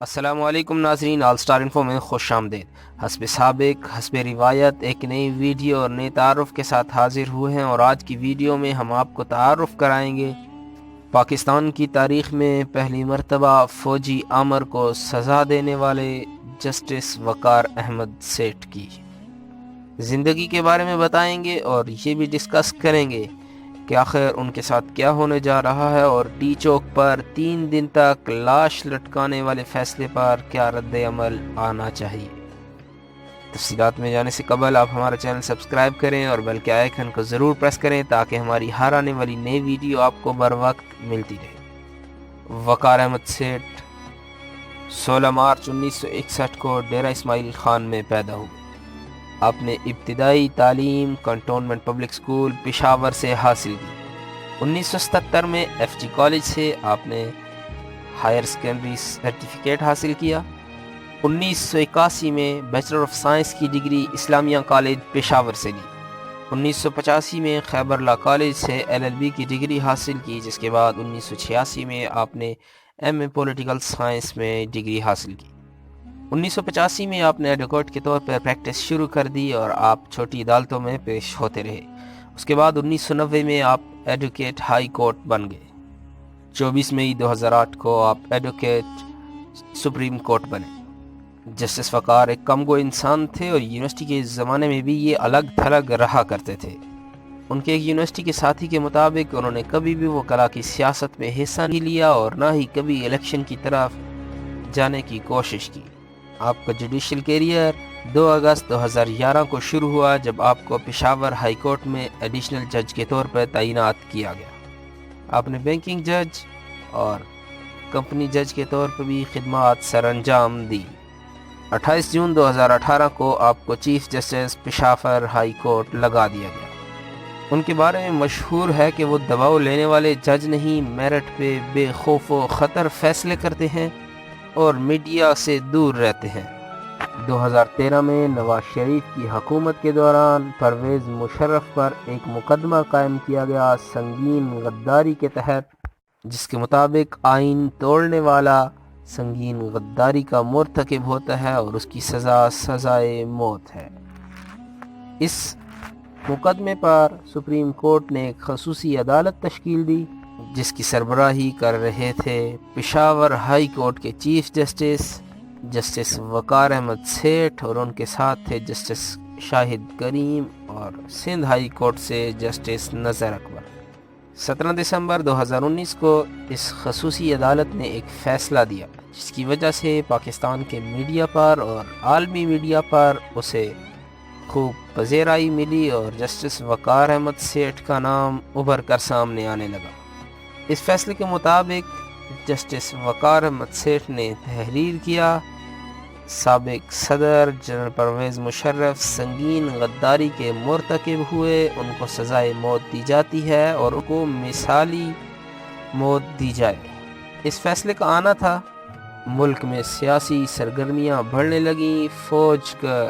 السلام علیکم ناظرین، آل سٹار انفو میں خوش آمدید۔ حسب سابق حسب روایت ایک نئی ویڈیو اور نئے تعارف کے ساتھ حاضر ہوئے ہیں، اور آج کی ویڈیو میں ہم آپ کو تعارف کرائیں گے پاکستان کی تاریخ میں پہلی مرتبہ فوجی آمر کو سزا دینے والے جسٹس وقار احمد سیٹھ کی زندگی کے بارے میں بتائیں گے، اور یہ بھی ڈسکس کریں گے کہ آخر ان کے ساتھ کیا ہونے جا رہا ہے، اور ٹی چوک پر 3 دن تک لاش لٹکانے والے فیصلے پر کیا رد عمل آنا چاہیے۔ تفصیلات میں جانے سے قبل آپ ہمارا چینل سبسکرائب کریں اور بیل کے آئیکن کو ضرور پریس کریں تاکہ ہماری ہر آنے والی نئی ویڈیو آپ کو بر وقت ملتی رہے۔ وقار احمد سیٹھ 16 مارچ 1961 کو ڈیرہ اسماعیل خان میں پیدا ہوئے۔ آپ نے ابتدائی تعلیم کنٹونمنٹ پبلک سکول پشاور سے حاصل کی۔ 1977 میں ایف جی کالج سے آپ نے ہائر سیکنڈری سرٹیفکیٹ حاصل کیا۔ 1981 میں بیچلر آف سائنس کی ڈگری اسلامیہ کالج پشاور سے لی۔ 1985 میں خیبر لا کالج سے ایل ایل بی کی ڈگری حاصل کی، جس کے بعد 1986 میں آپ نے ایم اے پولیٹیکل سائنس میں ڈگری حاصل کی۔ 1985 میں آپ نے ایڈوکیٹ کے طور پر پریکٹس شروع کر دی اور آپ چھوٹی عدالتوں میں پیش ہوتے رہے۔ اس کے بعد 1990 میں آپ ایڈوکیٹ ہائی کورٹ بن گئے۔ 24 مئی 2008 کو آپ ایڈوکیٹ سپریم کورٹ بنے۔ جسٹس وقار ایک کم گو انسان تھے اور یونیورسٹی کے زمانے میں بھی یہ الگ تھلگ رہا کرتے تھے۔ ان کے ایک یونیورسٹی کے ساتھی کے مطابق انہوں نے کبھی بھی وہ کلا کی سیاست میں حصہ نہیں لیا اور نہ ہی کبھی الیکشن کی طرف جانے کی کوشش کی۔ آپ کا جوڈیشل کیریئر 2 اگست 2011 کو شروع ہوا جب آپ کو پشاور ہائی کورٹ میں ایڈیشنل جج کے طور پر تعینات کیا گیا۔ آپ نے بینکنگ جج اور کمپنی جج کے طور پر بھی خدمات سر انجام دی۔ 28 جون 2018 کو آپ کو chief justice Peshawar high court لگا دیا گیا۔ ان کے بارے میں مشہور ہے کہ وہ دباؤ لینے والے جج نہیں، میرٹ پہ بے خوف و خطر فیصلے کرتے ہیں اور میڈیا سے دور رہتے ہیں۔ 2013 میں نواز شریف کی حکومت کے دوران پرویز مشرف پر ایک مقدمہ قائم کیا گیا سنگین غداری کے تحت، جس کے مطابق آئین توڑنے والا سنگین غداری کا مرتکب ہوتا ہے اور اس کی سزائے موت ہے۔ اس مقدمے پر سپریم کورٹ نے ایک خصوصی عدالت تشکیل دی، جس کی سربراہی کر رہے تھے پشاور ہائی کورٹ کے چیف جسٹس وقار احمد سیٹھ، اور ان کے ساتھ تھے جسٹس شاہد کریم، اور سندھ ہائی کورٹ سے جسٹس نذر اکبر۔ 17 دسمبر 2019 کو اس خصوصی عدالت نے ایک فیصلہ دیا، جس کی وجہ سے پاکستان کے میڈیا پر اور عالمی میڈیا پر اسے خوب پذیرائی ملی اور جسٹس وقار احمد سیٹھ کا نام ابھر کر سامنے آنے لگا۔ اس فیصلے کے مطابق جسٹس وقار احمد سیٹھ نے تحریر کیا، سابق صدر جنرل پرویز مشرف سنگین غداری کے مرتکب ہوئے، ان کو سزائے موت دی جاتی ہے اور ان کو مثالی موت دی جائے۔ اس فیصلے کا آنا تھا۔ ملک میں سیاسی سرگرمیاں بڑھنے لگیں، فوج کا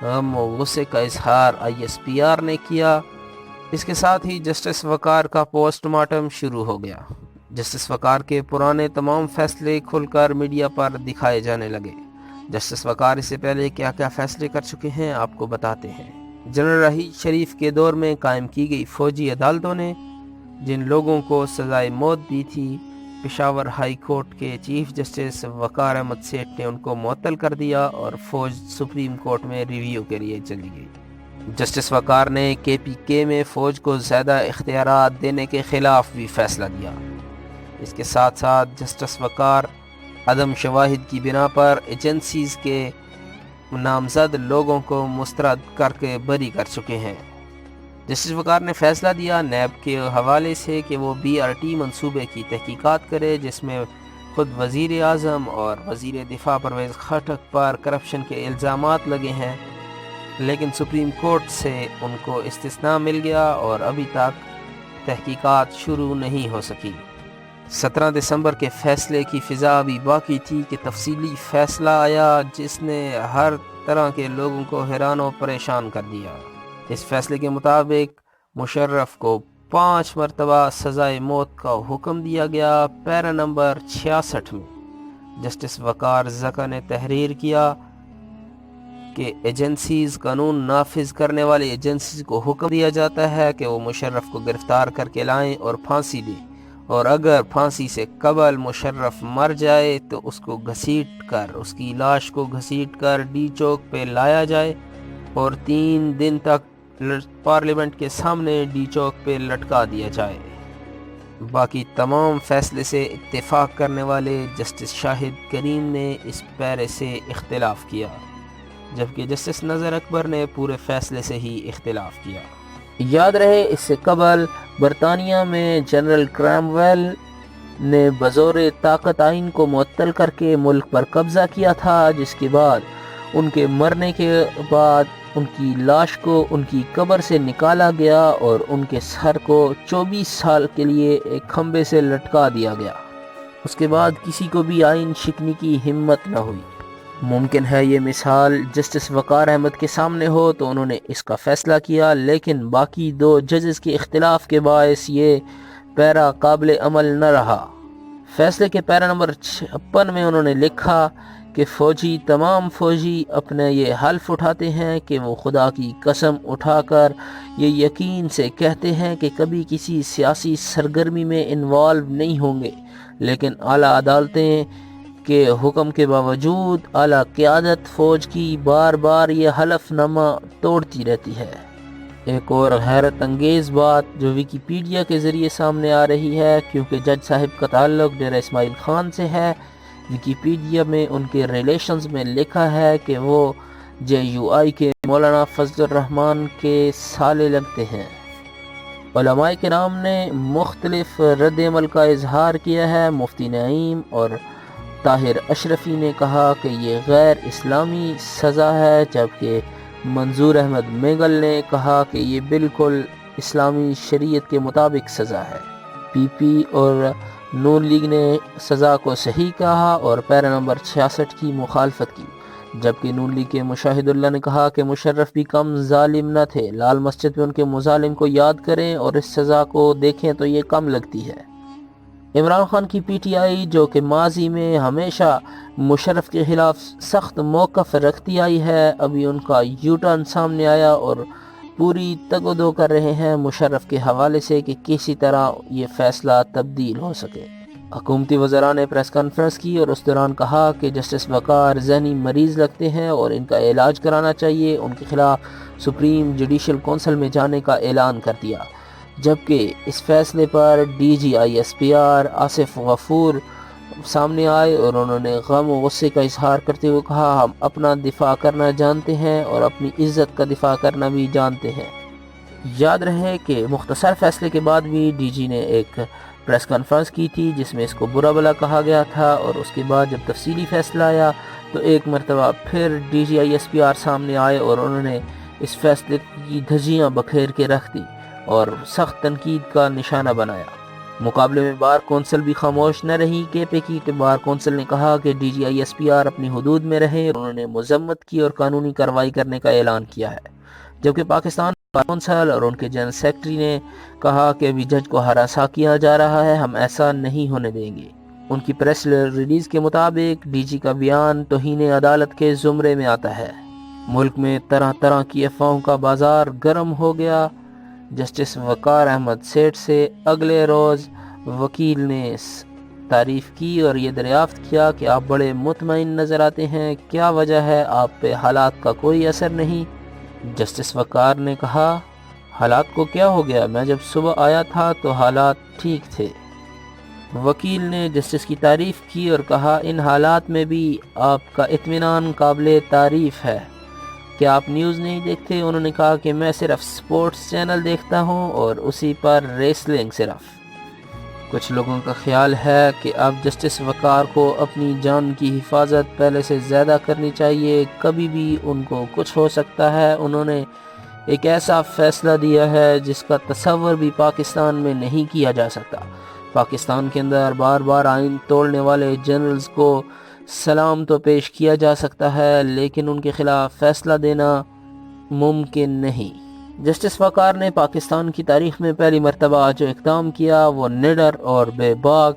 غم و غصے کا اظہار آئی ایس پی آر نے کیا۔ اس کے ساتھ ہی جسٹس وقار کا پوسٹ مارٹم شروع ہو گیا۔ جسٹس وقار کے پرانے تمام فیصلے کھل کر میڈیا پر دکھائے جانے لگے۔ جسٹس وقار اس سے پہلے کیا کیا فیصلے کر چکے ہیں آپ کو بتاتے ہیں۔ جنرل رحیل شریف کے دور میں قائم کی گئی فوجی عدالتوں نے جن لوگوں کو سزائے موت دی تھی، پشاور ہائی کورٹ کے چیف جسٹس وقار احمد سیٹھ نے ان کو معطل کر دیا اور فوج سپریم کورٹ میں ریویو کے لیے چلی گئی۔ جسٹس وقار نے کے پی کے میں فوج کو زیادہ اختیارات دینے کے خلاف بھی فیصلہ دیا۔ اس کے ساتھ ساتھ جسٹس وقار عدم شواہد کی بنا پر ایجنسیز کے نامزد لوگوں کو مسترد کر کے بری کر چکے ہیں۔ جسٹس وقار نے فیصلہ دیا نیب کے حوالے سے کہ وہ بی آر ٹی منصوبے کی تحقیقات کرے، جس میں خود وزیر اعظم اور وزیر دفاع پرویز خٹک پر کرپشن کے الزامات لگے ہیں، لیکن سپریم کورٹ سے ان کو استثناء مل گیا اور ابھی تک تحقیقات شروع نہیں ہو سکی۔ 17 دسمبر کے فیصلے کی فضا ابھی باقی تھی کہ تفصیلی فیصلہ آیا جس نے ہر طرح کے لوگوں کو حیران و پریشان کر دیا۔ اس فیصلے کے مطابق مشرف کو 5 مرتبہ سزائے موت کا حکم دیا گیا۔ پیرا نمبر 66 میں جسٹس وقار زکا نے تحریر کیا کہ ایجنسیز قانون نافذ کرنے والی ایجنسیز کو حکم دیا جاتا ہے کہ وہ مشرف کو گرفتار کر کے لائیں اور پھانسی دیں، اور اگر پھانسی سے قبل مشرف مر جائے تو اس کو گھسیٹ کر، اس کی لاش کو گھسیٹ کر ڈی چوک پہ لایا جائے اور 3 دن تک پارلیمنٹ کے سامنے ڈی چوک پہ لٹکا دیا جائے۔ باقی تمام فیصلے سے اتفاق کرنے والے جسٹس شاہد کریم نے اس پیرے سے اختلاف کیا، جبکہ جسٹس نظر اکبر نے پورے فیصلے سے ہی اختلاف کیا۔ یاد رہے اس سے قبل برطانیہ میں جنرل کرامویل نے بزور طاقت آئین کو معطل کر کے ملک پر قبضہ کیا تھا، جس کے بعد ان کے مرنے کے بعد ان کی لاش کو ان کی قبر سے نکالا گیا اور ان کے سر کو 24 سال کے لیے ایک کھمبے سے لٹکا دیا گیا۔ اس کے بعد کسی کو بھی آئین شکنی کی ہمت نہ ہوئی۔ ممکن ہے یہ مثال جسٹس وقار احمد کے سامنے ہو تو انہوں نے اس کا فیصلہ کیا، لیکن باقی 2 ججز کے اختلاف کے باعث یہ پیرا قابل عمل نہ رہا۔ فیصلے کے پیرا نمبر 56 میں انہوں نے لکھا کہ تمام فوجی اپنے یہ حلف اٹھاتے ہیں کہ وہ خدا کی قسم اٹھا کر یہ یقین سے کہتے ہیں کہ کبھی کسی سیاسی سرگرمی میں انوالو نہیں ہوں گے، لیکن اعلیٰ عدالتیں کے حکم کے باوجود اعلیٰ قیادت فوج کی بار بار یہ حلف نامہ توڑتی رہتی ہے۔ ایک اور حیرت انگیز بات جو ویکیپیڈیا کے ذریعے سامنے آ رہی ہے، کیونکہ جج صاحب کا تعلق ڈیرہ اسماعیل خان سے ہے، ویکیپیڈیا میں ان کے ریلیشنز میں لکھا ہے کہ وہ JUI کے مولانا فضل الرحمان کے سالے لگتے ہیں۔ علماء کرام نے مختلف رد عمل کا اظہار کیا ہے۔ مفتی نعیم اور طاہر اشرفی نے کہا کہ یہ غیر اسلامی سزا ہے، جبکہ منظور احمد میگل نے کہا کہ یہ بالکل اسلامی شریعت کے مطابق سزا ہے۔ PP اور نون لیگ نے سزا کو صحیح کہا اور پیرا نمبر 66 کی مخالفت کی، جبکہ نون لیگ کے مشاہد اللہ نے کہا کہ مشرف بھی کم ظالم نہ تھے، لال مسجد میں ان کے مظالم کو یاد کریں اور اس سزا کو دیکھیں تو یہ کم لگتی ہے۔ عمران خان کی PTI جو کہ ماضی میں ہمیشہ مشرف کے خلاف سخت موقف رکھتی آئی ہے، ابھی ان کا یو ٹرن سامنے آیا اور پوری تگ و دو کر رہے ہیں مشرف کے حوالے سے کہ کسی طرح یہ فیصلہ تبدیل ہو سکے۔ حکومتی وزراء نے پریس کانفرنس کی اور اس دوران کہا کہ جسٹس وقار ذہنی مریض لگتے ہیں اور ان کا علاج کرانا چاہیے۔ ان کے خلاف سپریم جوڈیشل کونسل میں جانے کا اعلان کر دیا، جبکہ اس فیصلے پر DG ISPR آصف غفور سامنے آئے اور انہوں نے غم و غصے کا اظہار کرتے ہوئے کہا، ہم اپنا دفاع کرنا جانتے ہیں اور اپنی عزت کا دفاع کرنا بھی جانتے ہیں۔ یاد رہے کہ مختصر فیصلے کے بعد بھی DG نے ایک پریس کانفرنس کی تھی جس میں اس کو برا بھلا کہا گیا تھا، اور اس کے بعد جب تفصیلی فیصلہ آیا تو ایک مرتبہ پھر DG ISPR سامنے آئے اور انہوں نے اس فیصلے کی دھجیاں بکھیر کے رکھ دی اور سخت تنقید کا نشانہ بنایا۔ مقابلے میں بار کونسل بھی خاموش نہ رہی۔ KP کی بار کونسل نے کہا کہ DG ISPR اپنی حدود میں رہیں، اور انہوں نے مذمت کی اور قانونی کارروائی کرنے کا اعلان کیا ہے، جبکہ پاکستان بار کونسل اور ان کے جنرل سیکرٹری نے کہا کہ ابھی جج کو ہراساں کیا جا رہا ہے، ہم ایسا نہیں ہونے دیں گے۔ ان کی پریس ریلیز کے مطابق DG کا بیان توہین عدالت کے زمرے میں آتا ہے۔ ملک میں طرح طرح کی افواہوں کا بازار گرم ہو گیا۔ جسٹس وقار احمد سیٹ سے اگلے روز وکیل نے تعریف کی اور یہ دریافت کیا کہ آپ بڑے مطمئن نظر آتے ہیں، کیا وجہ ہے؟ آپ پہ حالات کا کوئی اثر نہیں؟ جسٹس وقار نے کہا، حالات کو کیا ہو گیا؟ میں جب صبح آیا تھا تو حالات ٹھیک تھے۔ وکیل نے جسٹس کی تعریف کی اور کہا، ان حالات میں بھی آپ کا اطمینان قابل تعریف ہے، کیا آپ نیوز نہیں دیکھتے؟ انہوں نے کہا کہ میں صرف سپورٹس چینل دیکھتا ہوں اور اسی پر ریسلنگ صرف۔ کچھ لوگوں کا خیال ہے کہ اب جسٹس وقار کو اپنی جان کی حفاظت پہلے سے زیادہ کرنی چاہیے، کبھی بھی ان کو کچھ ہو سکتا ہے۔ انہوں نے ایک ایسا فیصلہ دیا ہے جس کا تصور بھی پاکستان میں نہیں کیا جا سکتا۔ پاکستان کے اندر بار بار آئین توڑنے والے جنرلز کو سلام تو پیش کیا جا سکتا ہے، لیکن ان کے خلاف فیصلہ دینا ممکن نہیں۔ جسٹس وقار نے پاکستان کی تاریخ میں پہلی مرتبہ جو اقدام کیا وہ نڈر اور بے باک